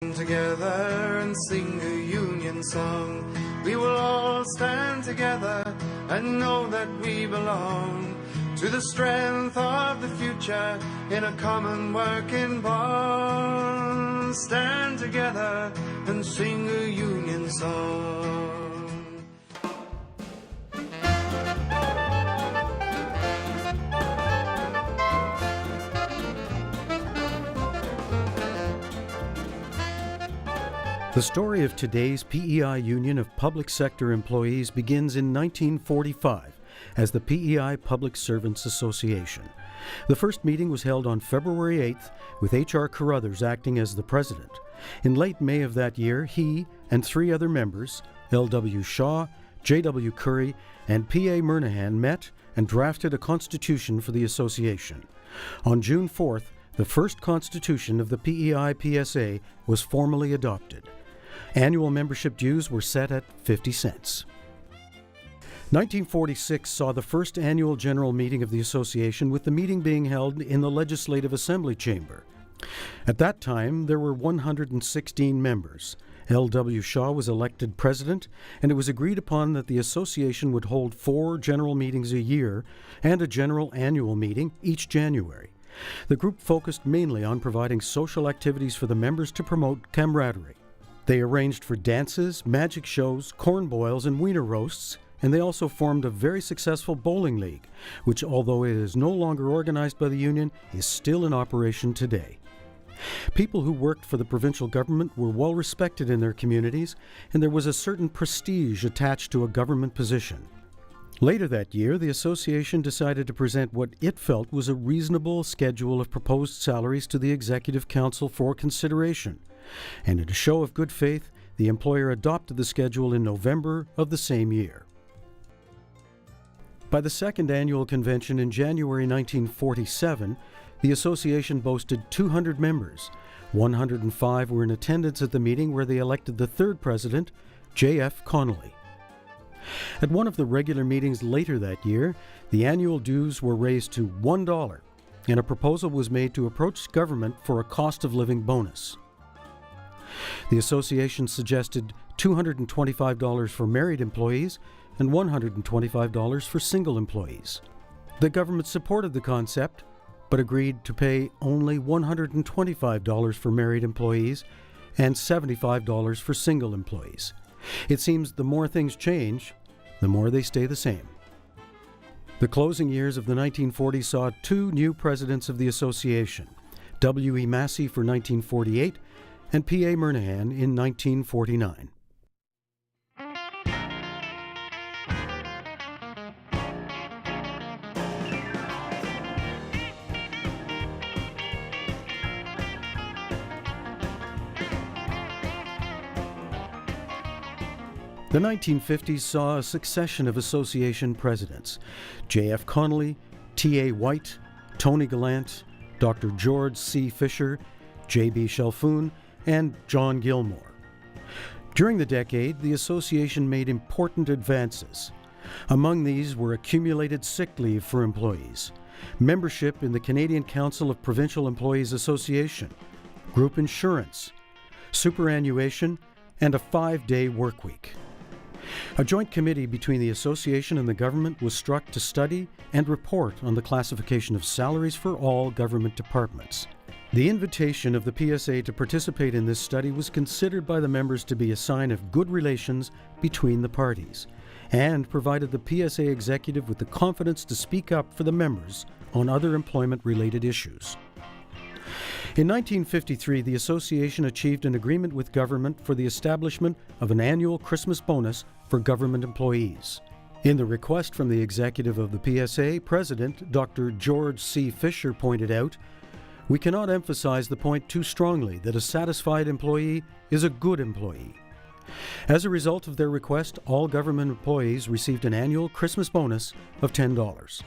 Together and sing a union song. We will all stand together and know that we belong to the strength of the future in a common working bond. Stand together and sing a union song. The story of today's PEI Union of Public Sector Employees begins in 1945 as the PEI Public Servants Association. The first meeting was held on February 8th with H.R. Carruthers acting as the president. In late May of that year, he and three other members, L.W. Shaw, J.W. Curry, and P.A. Murnahan, met and drafted a constitution for the association. On June 4th, the first constitution of the PEI-PSA was formally adopted. Annual membership dues were set at 50 cents. 1946 saw the first annual general meeting of the association, with the meeting being held in the Legislative Assembly chamber. At that time, there were 116 members. L.W. Shaw was elected president, and it was agreed upon that the association would hold 4 general meetings a year and a general annual meeting each January. The group focused mainly on providing social activities for the members to promote camaraderie. They arranged for dances, magic shows, corn boils, and wiener roasts, and they also formed a very successful bowling league, which, although it is no longer organized by the union, is still in operation today. People who worked for the provincial government were well respected in their communities, and there was a certain prestige attached to a government position. Later that year, the association decided to present what it felt was a reasonable schedule of proposed salaries to the Executive Council for consideration. And in a show of good faith, the employer adopted the schedule in November of the same year. By the second annual convention in January 1947, the association boasted 200 members. 105 were in attendance at the meeting, where they elected the third president, J.F. Connolly. At one of the regular meetings later that year, the annual dues were raised to $1, and a proposal was made to approach government for a cost of living bonus. The association suggested $225 for married employees and $125 for single employees. The government supported the concept, but agreed to pay only $125 for married employees and $75 for single employees. It seems the more things change, the more they stay the same. The closing years of the 1940s saw 2 new presidents of the association, W.E. Massey for 1948 and P.A. Murnahan in 1949. The 1950s saw a succession of association presidents: J.F. Connolly, T.A. White, Tony Gallant, Dr. George C. Fisher, J.B. Shelfoun, and John Gilmore. During the decade, the association made important advances. Among these were accumulated sick leave for employees, membership in the Canadian Council of Provincial Employees Association, group insurance, superannuation, and a 5-day work week. A joint committee between the association and the government was struck to study and report on the classification of salaries for all government departments. The invitation of the PSA to participate in this study was considered by the members to be a sign of good relations between the parties, and provided the PSA executive with the confidence to speak up for the members on other employment-related issues. In 1953, the association achieved an agreement with government for the establishment of an annual Christmas bonus for government employees. In the request from the executive of the PSA, President Dr. George C. Fisher pointed out, "We cannot emphasize the point too strongly that a satisfied employee is a good employee." As a result of their request, all government employees received an annual Christmas bonus of $10.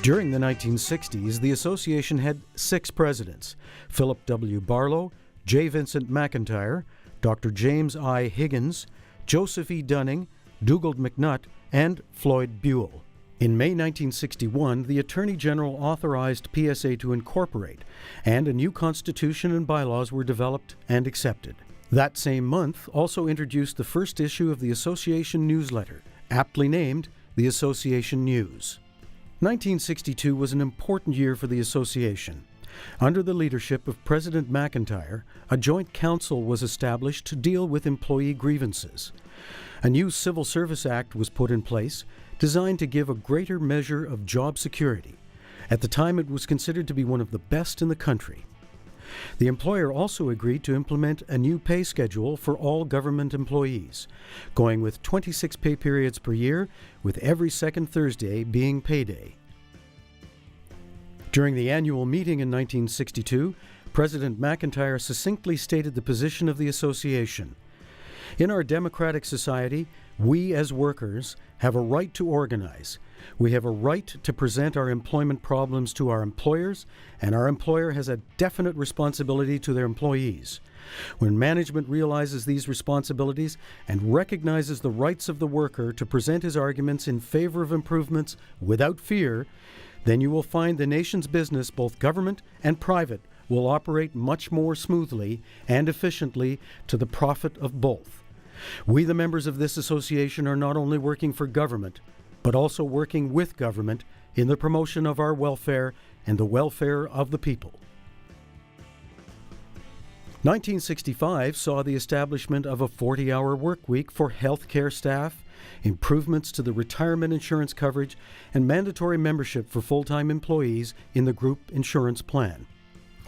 During the 1960s, the association had 6 presidents: Philip W. Barlow, J. Vincent McIntyre, Dr. James I. Higgins, Joseph E. Dunning, Dugald McNutt, and Floyd Buell. In May 1961, the Attorney General authorized PSA to incorporate, and a new constitution and bylaws were developed and accepted. That same month also introduced the first issue of the Association newsletter, aptly named the Association News. 1962 was an important year for the Association. Under the leadership of President McIntyre, a joint council was established to deal with employee grievances. A new Civil Service Act was put in place, designed to give a greater measure of job security. At the time, it was considered to be one of the best in the country. The employer also agreed to implement a new pay schedule for all government employees, going with 26 pay periods per year, with every second Thursday being payday. During the annual meeting in 1962, President McIntyre succinctly stated the position of the association. In our democratic society, we as workers have a right to organize. We have a right to present our employment problems to our employers, and our employer has a definite responsibility to their employees. When management realizes these responsibilities and recognizes the rights of the worker to present his arguments in favor of improvements without fear, then you will find the nation's business, both government and private, will operate much more smoothly and efficiently to the profit of both. We, the members of this association, are not only working for government, but also working with government in the promotion of our welfare and the welfare of the people. 1965 saw the establishment of a 40-hour work week for healthcare staff, improvements to the retirement insurance coverage, and mandatory membership for full-time employees in the group insurance plan.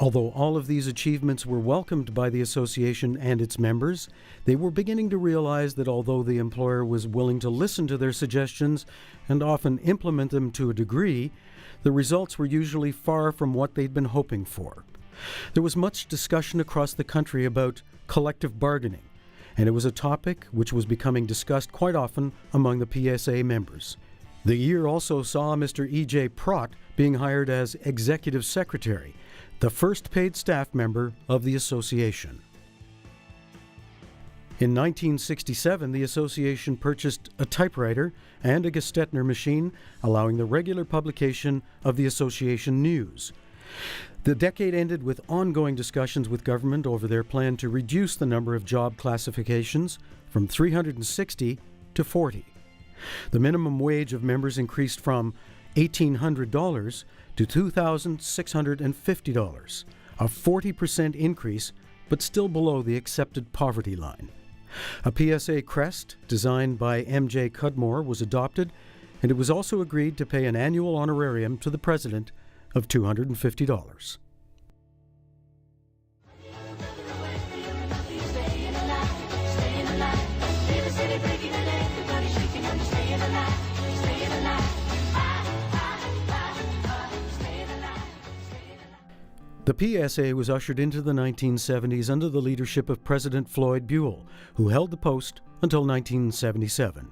Although all of these achievements were welcomed by the association and its members, they were beginning to realize that although the employer was willing to listen to their suggestions and often implement them to a degree, the results were usually far from what they'd been hoping for. There was much discussion across the country about collective bargaining, and it was a topic which was becoming discussed quite often among the PSA members. The year also saw Mr. E.J. Prott being hired as Executive Secretary, the first paid staff member of the association. In 1967, the association purchased a typewriter and a Gestetner machine, allowing the regular publication of the association news. The decade ended with ongoing discussions with government over their plan to reduce the number of job classifications from 360 to 40. The minimum wage of members increased from $1,800 to $2,650, a 40% increase, but still below the accepted poverty line. A PSA crest designed by M.J. Cudmore was adopted, and it was also agreed to pay an annual honorarium to the president of $250. The PSA was ushered into the 1970s under the leadership of President Floyd Buell, who held the post until 1977.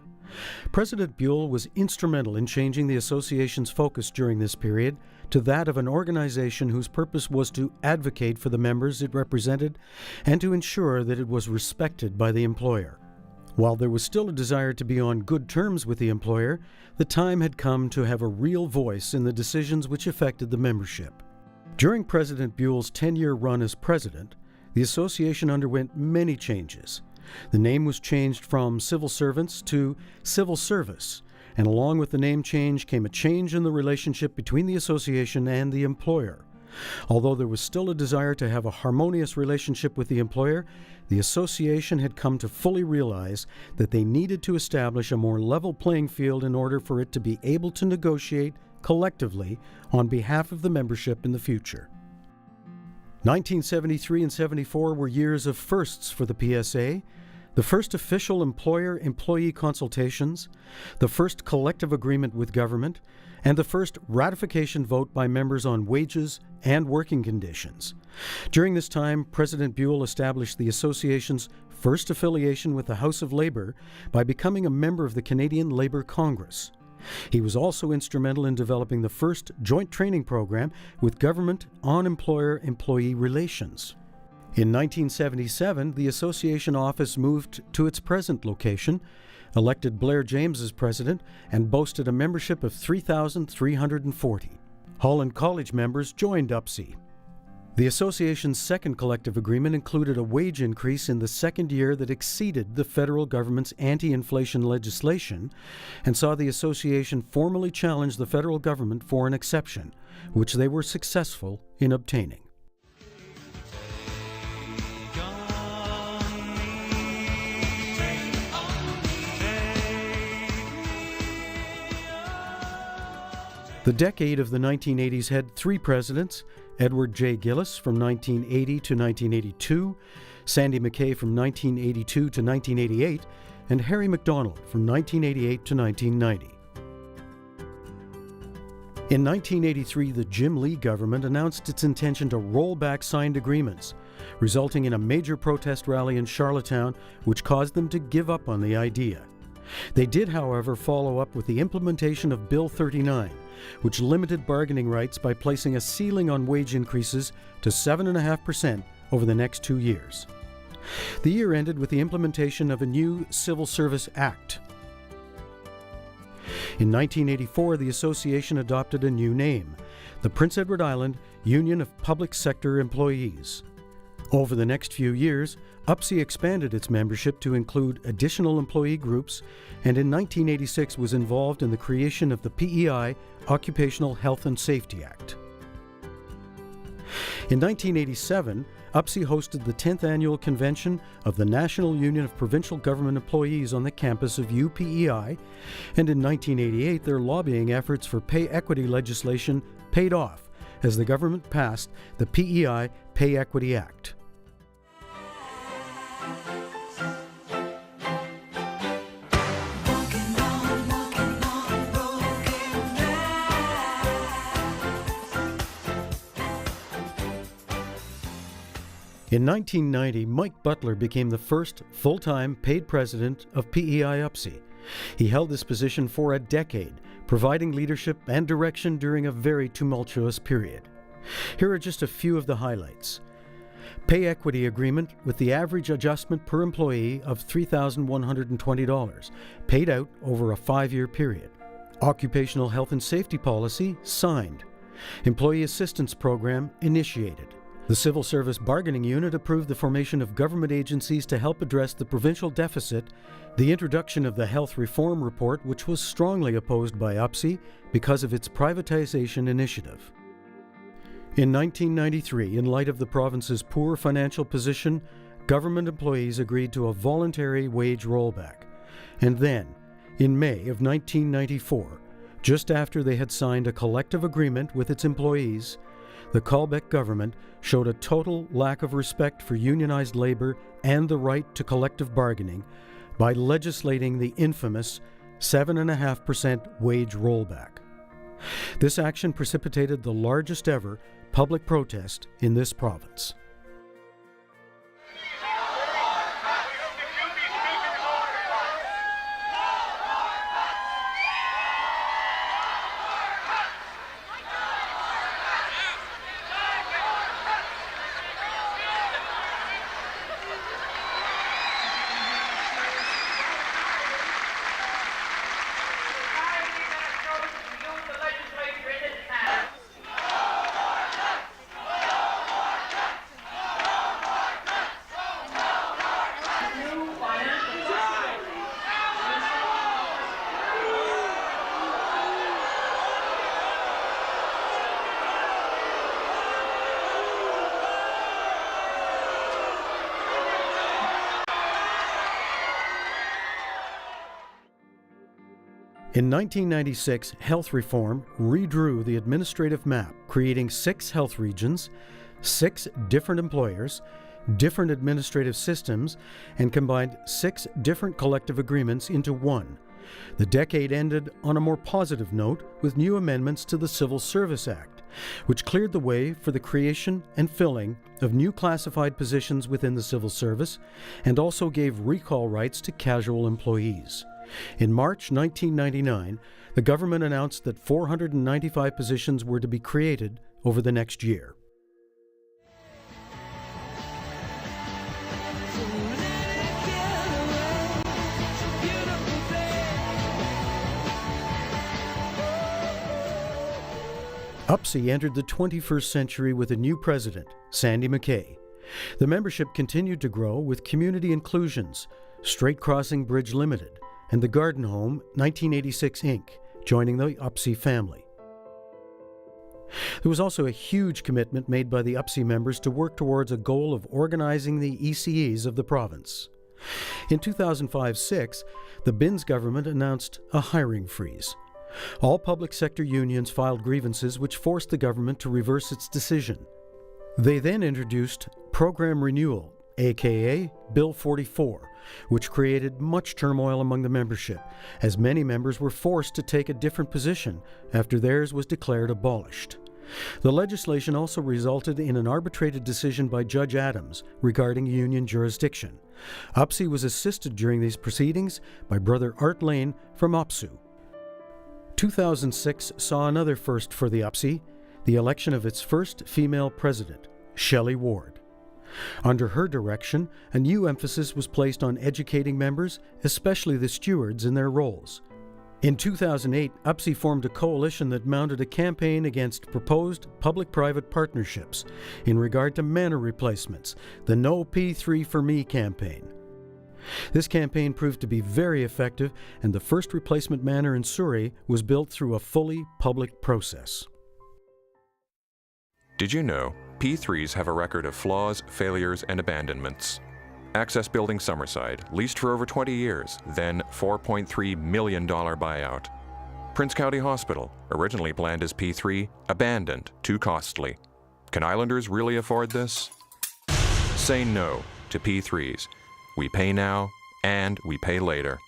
President Buell was instrumental in changing the association's focus during this period to that of an organization whose purpose was to advocate for the members it represented and to ensure that it was respected by the employer. While there was still a desire to be on good terms with the employer, the time had come to have a real voice in the decisions which affected the membership. During President Buell's 10-year run as president, the association underwent many changes. The name was changed from Civil Servants to Civil Service, and along with the name change came a change in the relationship between the association and the employer. Although there was still a desire to have a harmonious relationship with the employer, the association had come to fully realize that they needed to establish a more level playing field in order for it to be able to negotiate collectively on behalf of the membership in the future. 1973 and 74 were years of firsts for the PSA, the first official employer-employee consultations, the first collective agreement with government, and the first ratification vote by members on wages and working conditions. During this time, President Buell established the association's first affiliation with the House of Labor by becoming a member of the Canadian Labour Congress. He was also instrumental in developing the first joint training program with government on employer-employee relations. In 1977, the association office moved to its present location, elected Blair James as president, and boasted a membership of 3,340. Holland College members joined UPSE. The association's second collective agreement included a wage increase in the second year that exceeded the federal government's anti-inflation legislation and saw the association formally challenge the federal government for an exception, which they were successful in obtaining. The decade of the 1980s had three presidents: Edward J. Gillis from 1980 to 1982, Sandy McKay from 1982 to 1988, and Harry Macdonald from 1988 to 1990. In 1983, the Jim Lee government announced its intention to roll back signed agreements, resulting in a major protest rally in Charlottetown, which caused them to give up on the idea. They did, however, follow up with the implementation of Bill 39, which limited bargaining rights by placing a ceiling on wage increases to 7.5% over the next 2 years. The year ended with the implementation of a new Civil Service Act. In 1984, the association adopted a new name, the Prince Edward Island Union of Public Sector Employees. Over the next few years, UPSE expanded its membership to include additional employee groups, and in 1986 was involved in the creation of the PEI Occupational Health and Safety Act. In 1987, UPSE hosted the 10th annual convention of the National Union of Provincial Government Employees on the campus of UPEI, and in 1988 their lobbying efforts for pay equity legislation paid off as the government passed the PEI Pay Equity Act. In 1990, Mike Butler became the first full-time paid president of PEI UPSE. He held this position for a decade, providing leadership and direction during a very tumultuous period. Here are just a few of the highlights. Pay equity agreement with the average adjustment per employee of $3,120, paid out over a 5-year period. Occupational health and safety policy signed. Employee assistance program initiated. The Civil Service Bargaining Unit approved the formation of government agencies to help address the provincial deficit, the introduction of the Health Reform Report, which was strongly opposed by UPSE because of its privatization initiative. In 1993, in light of the province's poor financial position, government employees agreed to a voluntary wage rollback. And then, in May of 1994, just after they had signed a collective agreement with its employees, the Colbeck government showed a total lack of respect for unionized labor and the right to collective bargaining by legislating the infamous 7.5% wage rollback. This action precipitated the largest ever public protest in this province. In 1996, health reform redrew the administrative map, creating 6 health regions, 6 different employers, different administrative systems, and combined 6 different collective agreements into one. The decade ended on a more positive note with new amendments to the Civil Service Act, which cleared the way for the creation and filling of new classified positions within the civil service and also gave recall rights to casual employees. In March 1999, the government announced that 495 positions were to be created over the next year. So let it get away. It's a beautiful thing. UPSE entered the 21st century with a new president, Sandy McKay. The membership continued to grow with community inclusions, Straight Crossing Bridge Limited, and the Garden Home 1986 Inc., joining the UPSE family. There was also a huge commitment made by the UPSE members to work towards a goal of organizing the ECEs of the province. In 2005-06, the Binns government announced a hiring freeze. All public sector unions filed grievances which forced the government to reverse its decision. They then introduced Program Renewal, aka Bill 44, which created much turmoil among the membership, as many members were forced to take a different position after theirs was declared abolished. The legislation also resulted in an arbitrated decision by Judge Adams regarding union jurisdiction. UPSE was assisted during these proceedings by Brother Art Lane from OPSU. 2006 saw another first for the UPSE, the election of its first female president, Shelley Ward. Under her direction, a new emphasis was placed on educating members, especially the stewards, in their roles. In 2008, UPSE formed a coalition that mounted a campaign against proposed public-private partnerships in regard to manor replacements, the No P3 for Me campaign. This campaign proved to be very effective, and the first replacement manor in Surrey was built through a fully public process. Did you know P3s have a record of flaws, failures, and abandonments? Access Building Summerside, leased for over 20 years, then $4.3 million buyout. Prince County Hospital, originally planned as P3, abandoned, too costly. Can Islanders really afford this? Say no to P3s. We pay now, and we pay later.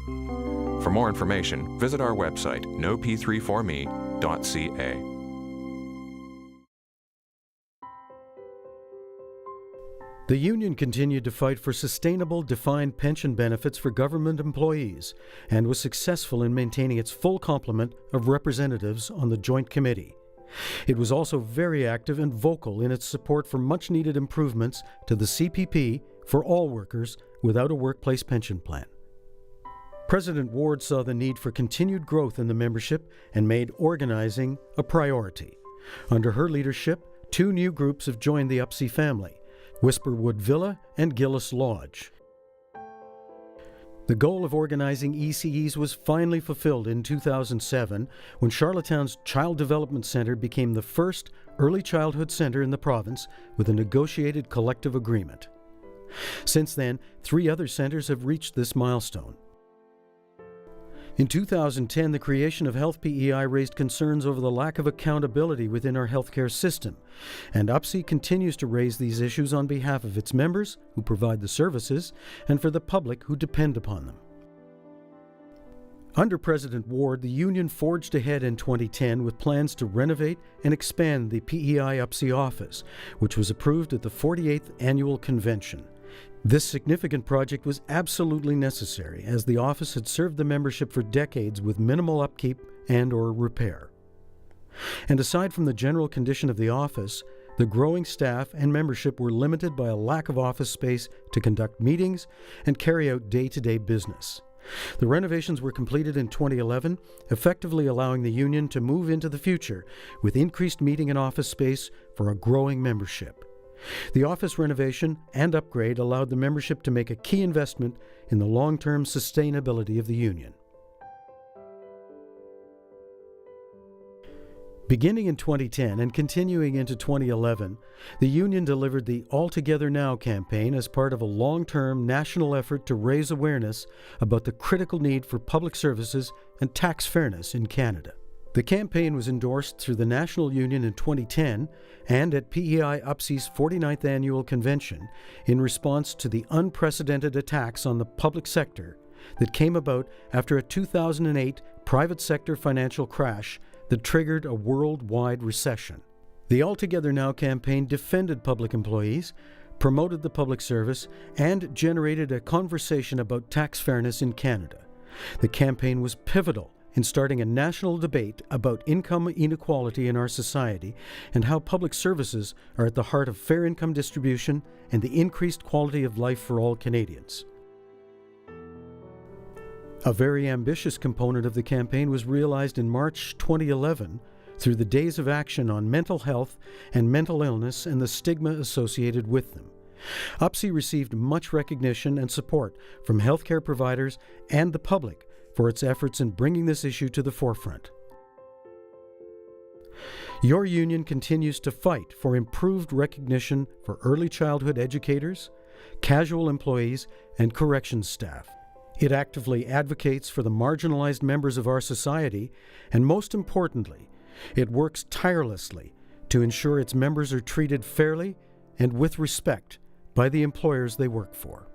For more information, visit our website, nop3forme.ca. The union continued to fight for sustainable, defined pension benefits for government employees and was successful in maintaining its full complement of representatives on the Joint Committee. It was also very active and vocal in its support for much-needed improvements to the CPP for all workers without a workplace pension plan. President Ward saw the need for continued growth in the membership and made organizing a priority. Under her leadership, 2 new groups have joined the UPSE family, Whisperwood Villa and Gillis Lodge. The goal of organizing ECEs was finally fulfilled in 2007 when Charlottetown's Child Development Centre became the first early childhood centre in the province with a negotiated collective agreement. Since then, 3 other centres have reached this milestone. In 2010, the creation of Health PEI raised concerns over the lack of accountability within our healthcare system, and UPSE continues to raise these issues on behalf of its members, who provide the services, and for the public who depend upon them. Under President Ward, the union forged ahead in 2010 with plans to renovate and expand the PEI UPSE office, which was approved at the 48th Annual Convention. This significant project was absolutely necessary, as the office had served the membership for decades with minimal upkeep and/or repair. And aside from the general condition of the office, the growing staff and membership were limited by a lack of office space to conduct meetings and carry out day-to-day business. The renovations were completed in 2011, effectively allowing the union to move into the future with increased meeting and office space for a growing membership. The office renovation and upgrade allowed the membership to make a key investment in the long-term sustainability of the union. Beginning in 2010 and continuing into 2011, the union delivered the All Together Now campaign as part of a long-term national effort to raise awareness about the critical need for public services and tax fairness in Canada. The campaign was endorsed through the National Union in 2010 and at PEI UPSE's 49th Annual Convention in response to the unprecedented attacks on the public sector that came about after a 2008 private sector financial crash that triggered a worldwide recession. The All Together Now campaign defended public employees, promoted the public service, and generated a conversation about tax fairness in Canada. The campaign was pivotal in starting a national debate about income inequality in our society and how public services are at the heart of fair income distribution and the increased quality of life for all Canadians. A very ambitious component of the campaign was realized in March 2011 through the days of action on mental health and mental illness and the stigma associated with them. UPSE received much recognition and support from healthcare providers and the public for its efforts in bringing this issue to the forefront. Your union continues to fight for improved recognition for early childhood educators, casual employees, and corrections staff. It actively advocates for the marginalized members of our society, and most importantly, it works tirelessly to ensure its members are treated fairly and with respect by the employers they work for.